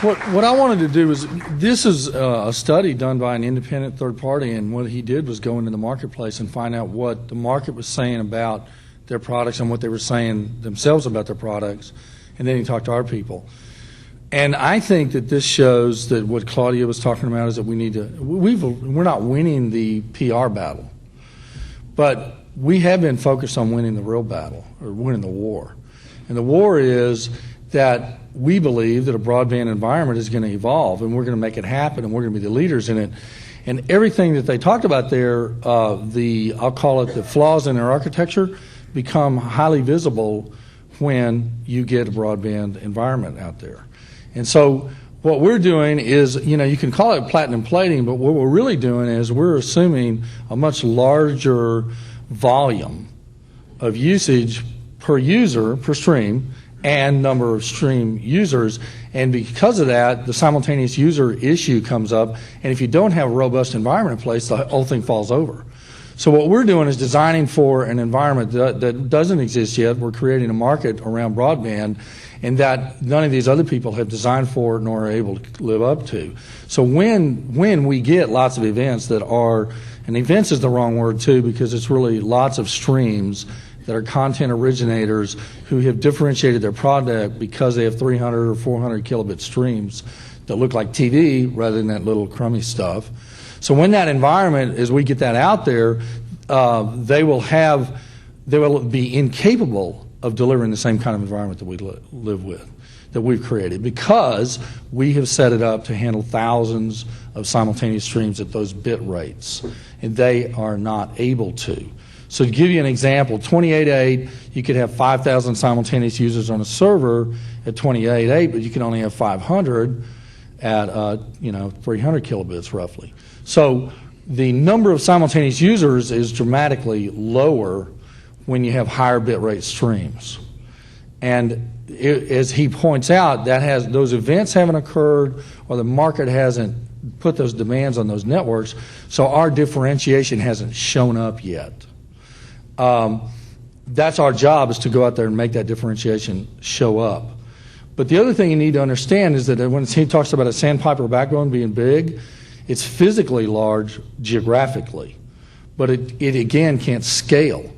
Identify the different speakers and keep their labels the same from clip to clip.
Speaker 1: What I wanted to do is, this is a study done by an independent third party, and what he did was go into the marketplace and find out what the market was saying about their products and what they were saying themselves about their products, and then he talked to our people. And I think that this shows that what Claudia was talking about is that we're not winning the PR battle, but we have been focused on winning the real battle, or winning the war. And the war is that we believe that a broadband environment is going to evolve, and we're going to make it happen, and we're going to be the leaders in it. And everything that they talked about there, I'll call it the flaws in their architecture, become highly visible when you get a broadband environment out there. And so what we're doing is, you can call it platinum plating, but what we're really doing is we're assuming a much larger volume of usage per user, per stream, and number of stream users, and because of that, the simultaneous user issue comes up, and if you don't have a robust environment in place, the whole thing falls over. So what we're doing is designing for an environment that doesn't exist yet. We're creating a market around broadband, and that none of these other people have designed for nor are able to live up to. So when we get lots of events that are, and events is the wrong word too, because it's really lots of streams that are content originators who have differentiated their product because they have 300 or 400 kilobit streams that look like TV rather than that little crummy stuff. So when that environment, as we get that out there, they will be incapable of delivering the same kind of environment that we live with, that we've created, because we have set it up to handle thousands of simultaneous streams at those bit rates, and they are not able to. So to give you an example, 28.8, you could have 5,000 simultaneous users on a server at 28.8, but you can only have 500 at 300 kilobits roughly. So the number of simultaneous users is dramatically lower when you have higher bit rate streams. And as he points out, those events haven't occurred, or the market hasn't put those demands on those networks, so our differentiation hasn't shown up yet. That's our job, is to go out there and make that differentiation show up. But the other thing you need to understand is that when he talks about a sandpiper backbone being big, it's physically large geographically, but it again can't scale.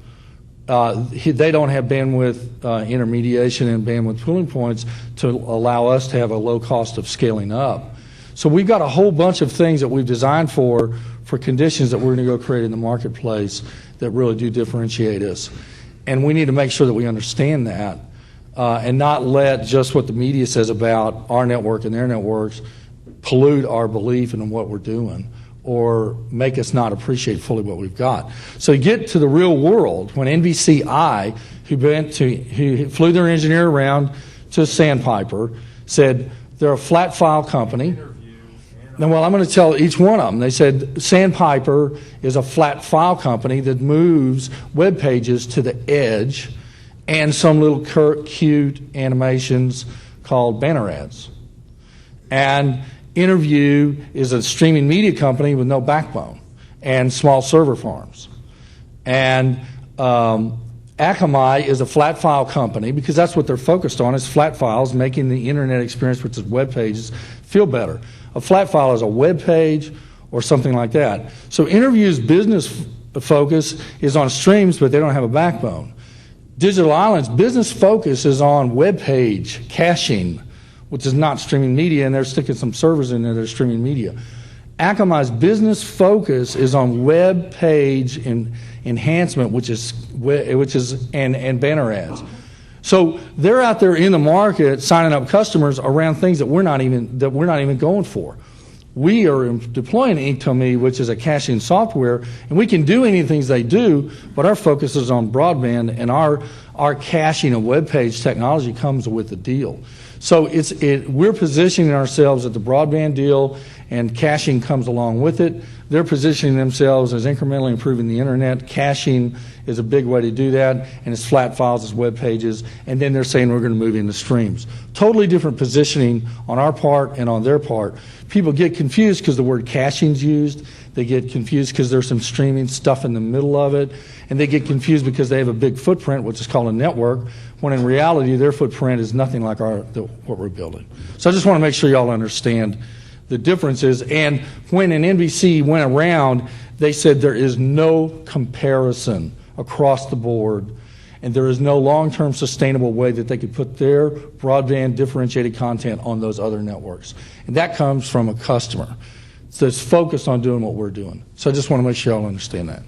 Speaker 1: They don't have bandwidth intermediation and bandwidth pooling points to allow us to have a low cost of scaling up. So we've got a whole bunch of things that we've designed for conditions that we're going to go create in the marketplace that really do differentiate us. And we need to make sure that we understand that and not let just what the media says about our network and their networks pollute our belief in what we're doing or make us not appreciate fully what we've got. So you get to the real world, when NBCI, who flew their engineer around to Sandpiper, said they're a flat file company. Well, I'm going to tell each one of them. They said Sandpiper is a flat file company that moves web pages to the edge and some little cute animations called banner ads. And Interview is a streaming media company with no backbone and small server farms. And Akamai is a flat file company, because that's what they're focused on, is flat files, making the internet experience, which is web pages, feel better. A flat file is a web page or something like that. So Interview's business focus is on streams, but they don't have a backbone. Digital Island's business focus is on web page caching, which is not streaming media, and they're sticking some servers in there that are streaming media. Akamai's business focus is on web page enhancement, which is banner ads. So they're out there in the market signing up customers around things that we're not even going for. We are deploying Ink2Me, which is a caching software, and we can do any things they do, but our focus is on broadband, and our caching of web page technology comes with the deal. So we're positioning ourselves at the broadband deal, and caching comes along with it. They're positioning themselves as incrementally improving the internet. Caching is a big way to do that, and it's flat files, it's web pages, and then they're saying we're going to move into streams. Totally different positioning on our part and on their part. People get confused because the word caching's used. They get confused because there's some streaming stuff in the middle of it, and they get confused because they have a big footprint, which is called a network, when in reality their footprint is nothing like what we're building. So I just want to make sure y'all understand the differences. And when an NBC went around, they said there is no comparison across the board, and there is no long-term sustainable way that they could put their broadband differentiated content on those other networks. And that comes from a customer that's focused on doing what we're doing. So I just want to make sure y'all understand that.